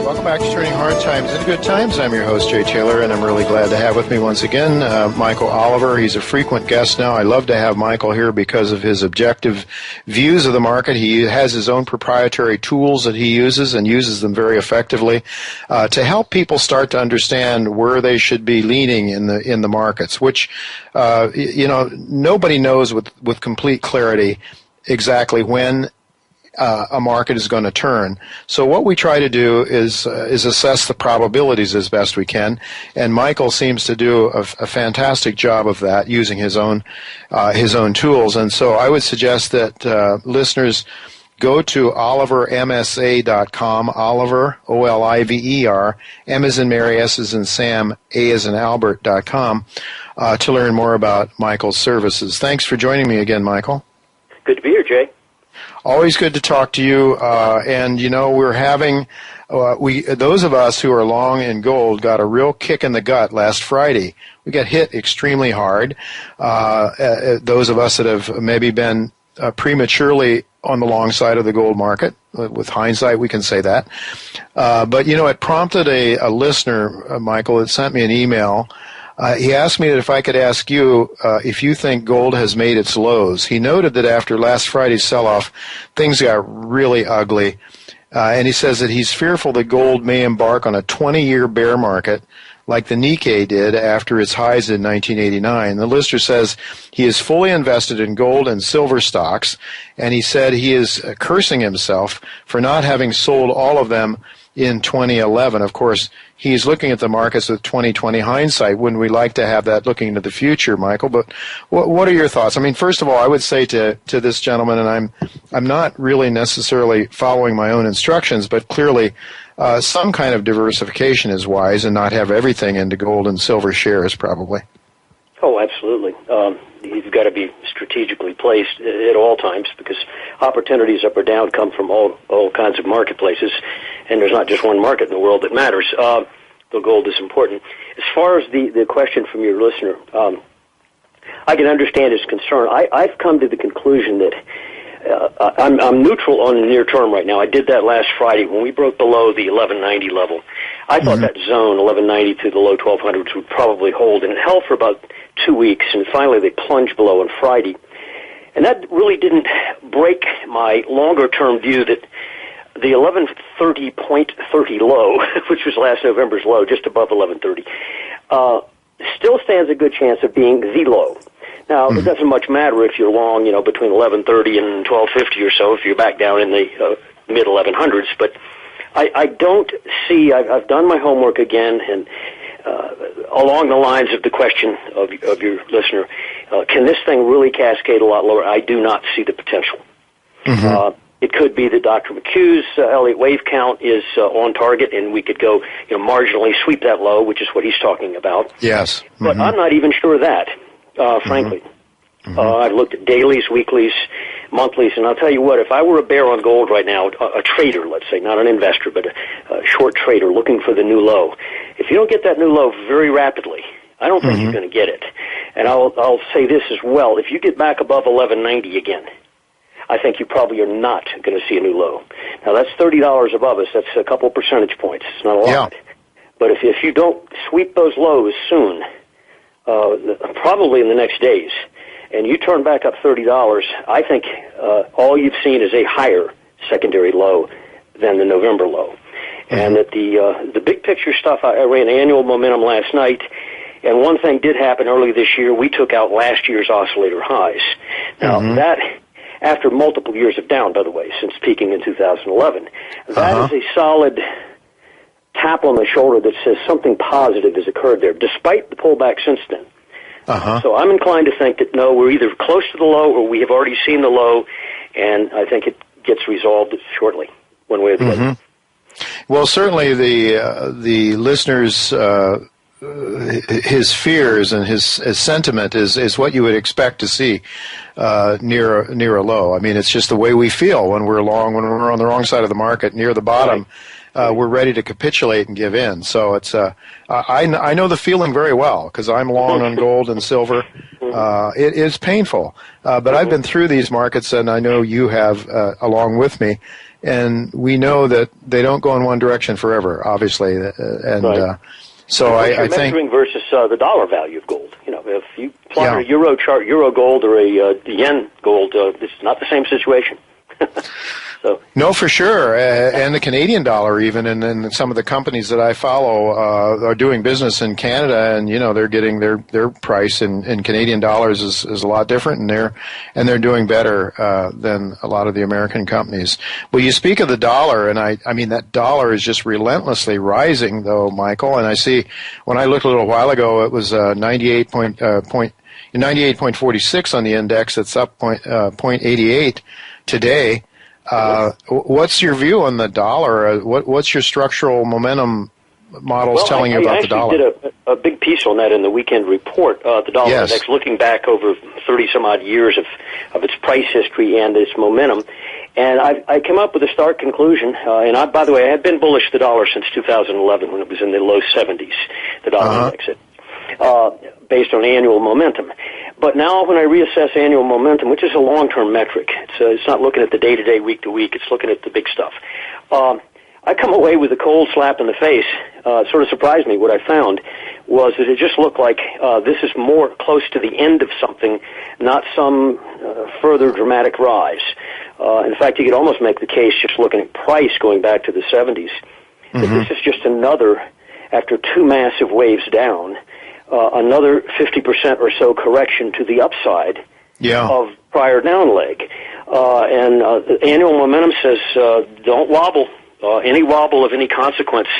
Welcome back to Turning Hard Times into Good Times. I'm your host, Jay Taylor, and I'm really glad to have with me once again Michael Oliver. He's a frequent guest now. I love to have Michael here because of his objective views of the market. He has his own proprietary tools that he uses and uses them very effectively to help people start to understand where they should be leaning in the markets, which, nobody knows with complete clarity exactly when a market is going to turn. So what we try to do is assess the probabilities as best we can, and Michael seems to do a fantastic job of that using his own tools. And so I would suggest that listeners go to olivermsa.com, Oliver, O-L-I-V-E-R, M as in Mary, S as in Sam, A as in Albert.com to learn more about Michael's services. Thanks for joining me again, Michael. Good to be here, Jay. Always good to talk to you, and we're having, those of us who are long in gold got a real kick in the gut last Friday. We got hit extremely hard. Those of us that have maybe been prematurely on the long side of the gold market, with hindsight we can say that. But it prompted a listener, Michael, that sent me an email. He asked me that if I could ask you if you think gold has made its lows. He noted that after last Friday's sell-off, things got really ugly, and he says that he's fearful that gold may embark on a 20-year bear market like the Nikkei did after its highs in 1989. The listener says he is fully invested in gold and silver stocks, and he said he is cursing himself for not having sold all of them in 2011. Of course, he's looking at the markets with 20/20 hindsight. Wouldn't we like to have that looking into the future, Michael? But what are your thoughts? I mean, first of all, I would say to this gentleman, and I'm not really necessarily following my own instructions, but clearly some kind of diversification is wise and not have everything into gold and silver shares probably. Oh, absolutely. You've got to be strategically placed at all times because opportunities up or down come from all kinds of marketplaces, and there's not just one market in the world that matters. Though gold is important. As far as the question from your listener, I can understand his concern. I've come to the conclusion that I'm neutral on the near term right now. I did that last Friday when we broke below the 1190 level. I thought that zone, 1190 to the low 1200s, would probably hold, and it held for about 2 weeks, and finally they plunged below on Friday. And that really didn't break my longer-term view that the 1130.30 low, which was last November's low, just above 1130, still stands a good chance of being the low. Now, it doesn't much matter if you're long, between 1130 and 1250 or so, if you're back down in the mid-1100s, but I don't see, I've done my homework again, and along the lines of the question of your listener, can this thing really cascade a lot lower? I do not see the potential. It could be that Dr. McHugh's Elliott wave count is on target, and we could go marginally sweep that low, which is what he's talking about. Yes. But I'm not even sure of that, frankly. I've looked at dailies, weeklies, monthlies, and I'll tell you what, if I were a bear on gold right now, a trader, let's say, not an investor, but a short trader looking for the new low, if you don't get that new low very rapidly, I don't think you're going to get it. And I'll say this as well, if you get back above 1190 again, I think you probably are not going to see a new low. Now, that's $30 above us. That's a couple percentage points. It's not a lot. Yeah. But if you don't sweep those lows soon, probably in the next days, and you turn back up $30, I think all you've seen is a higher secondary low than the November low. And that the big picture stuff, I ran annual momentum last night, and one thing did happen early this year. We took out last year's oscillator highs. Now, that, after multiple years of down, by the way, since peaking in 2011, that is a solid tap on the shoulder that says something positive has occurred there, despite the pullback since then. So I'm inclined to think that, no, we're either close to the low or we have already seen the low, and I think it gets resolved shortly, one way or the other. Well, certainly the listeners, his fears and his sentiment is what you would expect to see near a low. I mean, it's just the way we feel when we're long, when we're on the wrong side of the market, near the bottom. We're ready to capitulate and give in. So it's I know the feeling very well because I'm long on gold and silver. It is painful, but I've been through these markets, and I know you have along with me. and we know that they don't go in one direction forever, obviously, and right. So I think measuring versus the dollar value of gold. You know, if you plot a euro chart, euro gold, or a yen gold, it's not the same situation. So. No, for sure, and the Canadian dollar even, and some of the companies that I follow are doing business in Canada, and they're getting their price in Canadian dollars is a lot different, and they're doing better than a lot of the American companies. Well, you speak of the dollar, and I mean that dollar is just relentlessly rising, though, Michael. And I see when I looked a little while ago, it was 98.46 on the index. It's up 0.88 today. What's your view on the dollar? What's your structural momentum models telling you about the dollar? I actually did a big piece on that in the weekend report, the dollar index, looking back over 30-some-odd years of its price history and its momentum. And I came up with a stark conclusion. By the way, I had been bullish the dollar since 2011 when it was in the low 70s, the dollar index, based on annual momentum. But now when I reassess annual momentum, which is a long-term metric, it's not looking at the day-to-day, week-to-week, it's looking at the big stuff. I come away with a cold slap in the face. It sort of surprised me. What I found was that it just looked like this is more close to the end of something, not some further dramatic rise. In fact, you could almost make the case, just looking at price going back to the 70s, that this is just another, after two massive waves down, another 50% or so correction to the upside of prior down leg. And the annual momentum says don't wobble. Any wobble of any consequence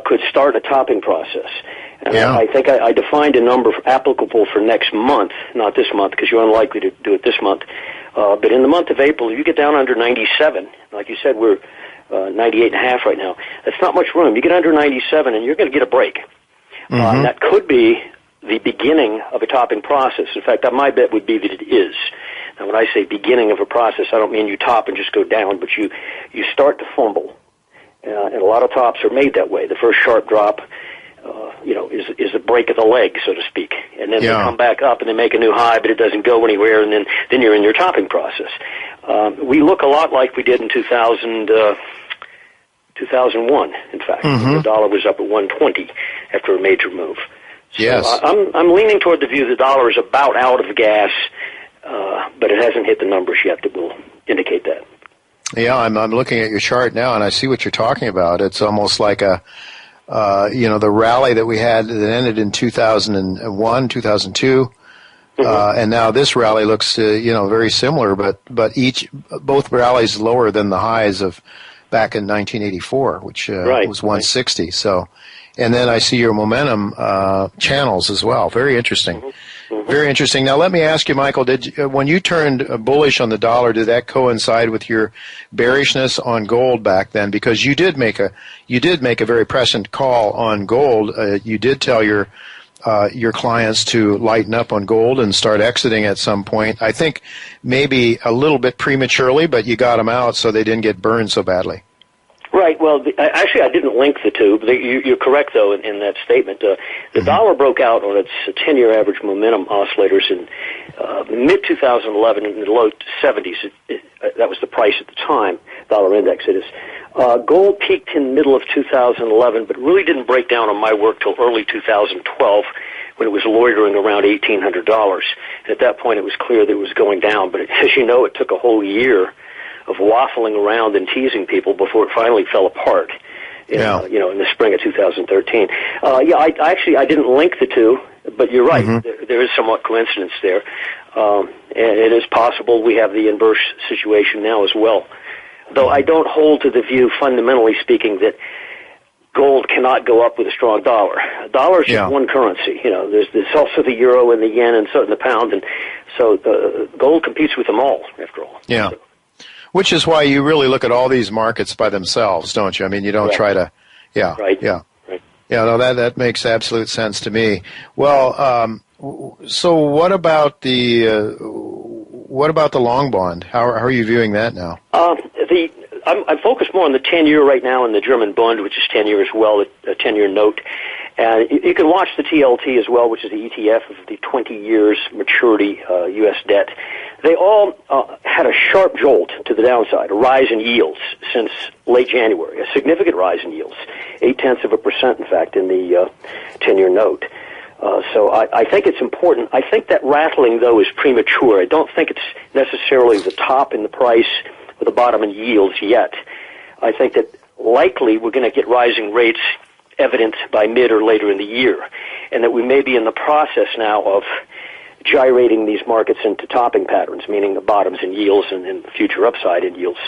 could start a topping process. And I think I defined a number applicable for next month, not this month because you're unlikely to do it this month. But in the month of April, if you get down under 97, like you said, we're 98.5 right now. That's not much room. You get under 97 and you're going to get a break. And that could be the beginning of a topping process. In fact, my bet would be that it is. Now, when I say beginning of a process, I don't mean you top and just go down, but you start to fumble. And a lot of tops are made that way. The first sharp drop, is a break of the leg, so to speak. And then they come back up and they make a new high, but it doesn't go anywhere, and then you're in your topping process. We look a lot like we did in 2001, in fact. The dollar was up at 120 after a major move. So I'm leaning toward the view the dollar is about out of gas, but it hasn't hit the numbers yet that will indicate that. Yeah, I'm looking at your chart now, and I see what you're talking about. It's almost like the rally that we had that ended in 2001, 2002, and now this rally looks, very similar, but both rallies lower than the highs of back in 1984, which was 160. Right. So, and then I see your momentum channels as well. Very interesting. Very interesting. Now, let me ask you, Michael, when you turned bullish on the dollar, did that coincide with your bearishness on gold back then? Because you did make a very prescient call on gold. You did tell your clients to lighten up on gold and start exiting at some point. I think maybe a little bit prematurely, but you got them out so they didn't get burned so badly. Right. Well, actually, I didn't link the two. You're correct, though, in that statement. The dollar broke out on its 10-year average momentum oscillators in mid-2011 in the low 70s. That was the price at the time, dollar index it is. Gold peaked in the middle of 2011, but really didn't break down on my work till early 2012 when it was loitering around $1,800. And at that point, it was clear that it was going down. But as you know, it took a whole year of waffling around and teasing people before it finally fell apart. In the spring of 2013. I didn't link the two, but you're right. There is somewhat coincidence there. And it is possible we have the inverse situation now as well. Though I don't hold to the view, fundamentally speaking, that gold cannot go up with a strong dollar. A dollar is just one currency. There's also the euro and the yen and so the pound, and so gold competes with them all, after all. Yeah. So. Which is why you really look at all these markets by themselves, don't you? I mean, you don't try to, Right. Yeah, no, that makes absolute sense to me. Well, so what about the long bond? How are you viewing that now? I'm focused more on the 10-year right now and the German Bund, which is 10-year as well, a 10-year note. And you can watch the TLT as well, which is the ETF of the 20 years maturity U.S. debt. They all had a sharp jolt to the downside, a rise in yields since late January, a significant rise in yields, 0.8%, in fact, in the 10-year note. So I think it's important. I think that rattling, though, is premature. I don't think it's necessarily the top in the price or the bottom in yields yet. I think that likely we're going to get rising rates evident by mid or later in the year, and that we may be in the process now of gyrating these markets into topping patterns, meaning the bottoms in yields and future upside in yields.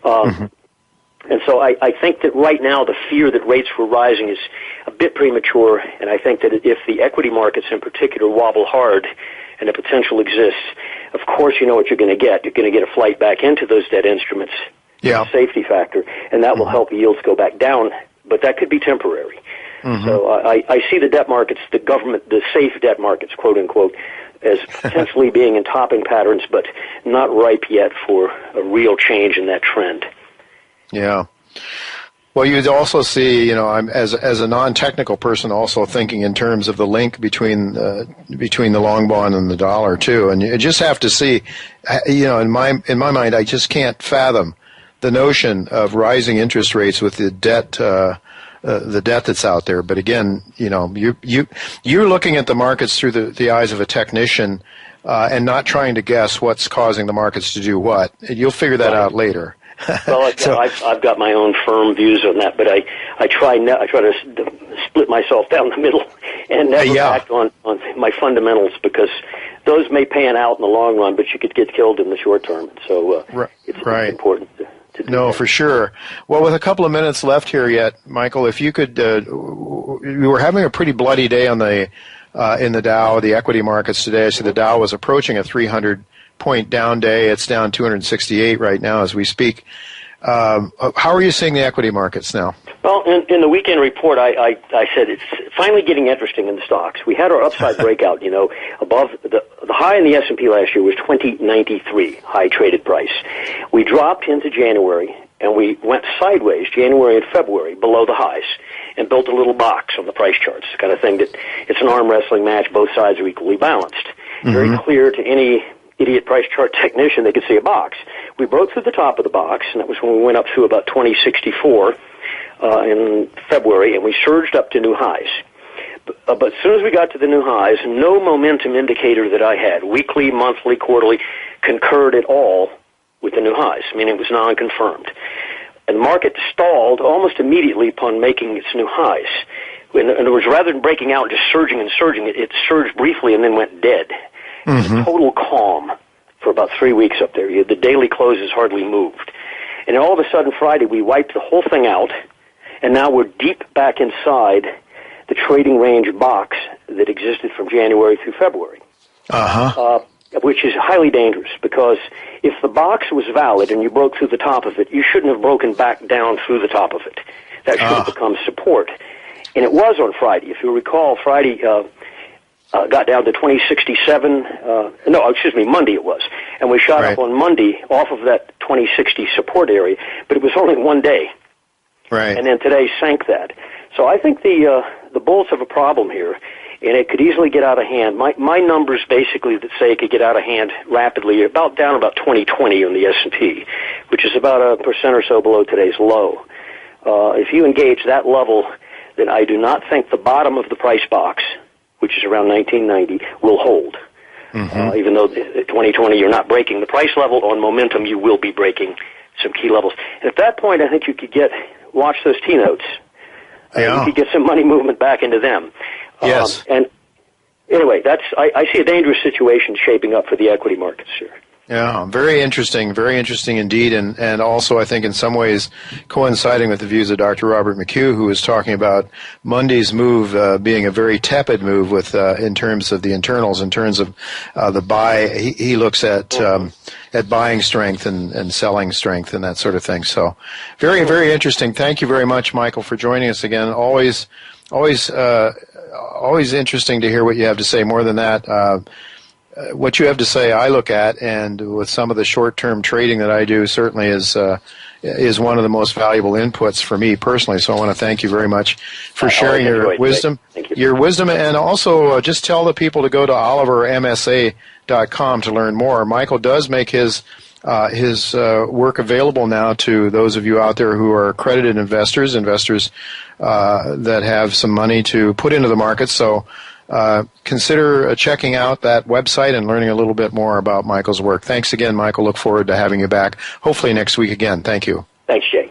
And so I think that right now the fear that rates were rising is a bit premature, and I think that if the equity markets in particular wobble hard and the potential exists, of course you know what you're going to get. You're going to get a flight back into those debt instruments, safety factor, and that will help yields go back down, but that could be temporary. So I see the debt markets, the government, the safe debt markets, quote unquote, as potentially being in topping patterns, but not ripe yet for a real change in that trend. Yeah. Well, you'd also see, I'm as a non-technical person also thinking in terms of the link between the long bond and the dollar too, and you just have to see, in my mind, I just can't fathom the notion of rising interest rates with the debt that's out there. But again, you're looking at the markets through the eyes of a technician, and not trying to guess what's causing the markets to do what. You'll figure that out later. Well, I've got my own firm views on that, but I try to split myself down the middle and never act on my fundamentals, because those may pan out in the long run, but you could get killed in the short term. So it's important to do that. For sure. Well, with a couple of minutes left here yet, Michael, if you could, we were having a pretty bloody day on in the Dow, the equity markets today. So the Dow was approaching a 300-point down day. It's down 268 right now as we speak. How are you seeing the equity markets now? Well, in the weekend report, I said it's finally getting interesting in the stocks. We had our upside breakout, above the high in the S&P last year was 2093, high traded price. We dropped into January, and we went sideways January and February below the highs and built a little box on the price charts, the kind of thing that it's an arm wrestling match, both sides are equally balanced. Very clear to any idiot price chart technician, they could see a box. We broke through the top of the box, and that was when we went up to about 2064 in February, and we surged up to new highs. But as soon as we got to the new highs, no momentum indicator that I had, weekly, monthly, quarterly, concurred at all with the new highs, meaning it was non-confirmed. And the market stalled almost immediately upon making its new highs. In other words, rather than breaking out and just surging and surging, it surged briefly and then went dead. Total calm for about 3 weeks up there. The daily closes hardly moved. And then all of a sudden Friday we wiped the whole thing out, and now we're deep back inside the trading range box that existed from January through February. Which is highly dangerous, because if the box was valid and you broke through the top of it, you shouldn't have broken back down through the top of it. That should have become support. And it was on Friday. If you recall, Friday got down to 2067. Monday it was. And we shot up on Monday off of that 2060 support area, but it was only 1 day. And then today sank that. So I think the bulls have a problem here, and it could easily get out of hand. My numbers basically that say it could get out of hand rapidly are down about 2020 on the S&P, which is about 1% or so below today's low. If you engage that level, then I do not think the bottom of the price box, which is around 1990, will hold. Even though 2020 you're not breaking the price level, on momentum you will be breaking some key levels. And at that point, I think you could watch those T-notes. You could get some money movement back into them. Yes. And anyway, I see a dangerous situation shaping up for the equity markets here. Yeah, very interesting indeed, and also I think in some ways coinciding with the views of Dr. Robert McHugh, who was talking about Monday's move being a very tepid move with in terms of the internals, in terms of the buy. He looks at buying strength and selling strength and that sort of thing. So very, very interesting. Thank you very much, Michael, for joining us again. Always interesting to hear what you have to say. More than that, what you have to say I look at, and with some of the short-term trading that I do, certainly is is one of the most valuable inputs for me personally. So I want to thank you very much for sharing your wisdom. Thank you. Your wisdom, and also just tell the people to go to olivermsa.com to learn more. Michael does make his work available now to those of you out there who are accredited investors that have some money to put into the market. So consider checking out that website and learning a little bit more about Michael's work. Thanks again, Michael. Look forward to having you back, hopefully next week again. Thank you. Thanks, Jay.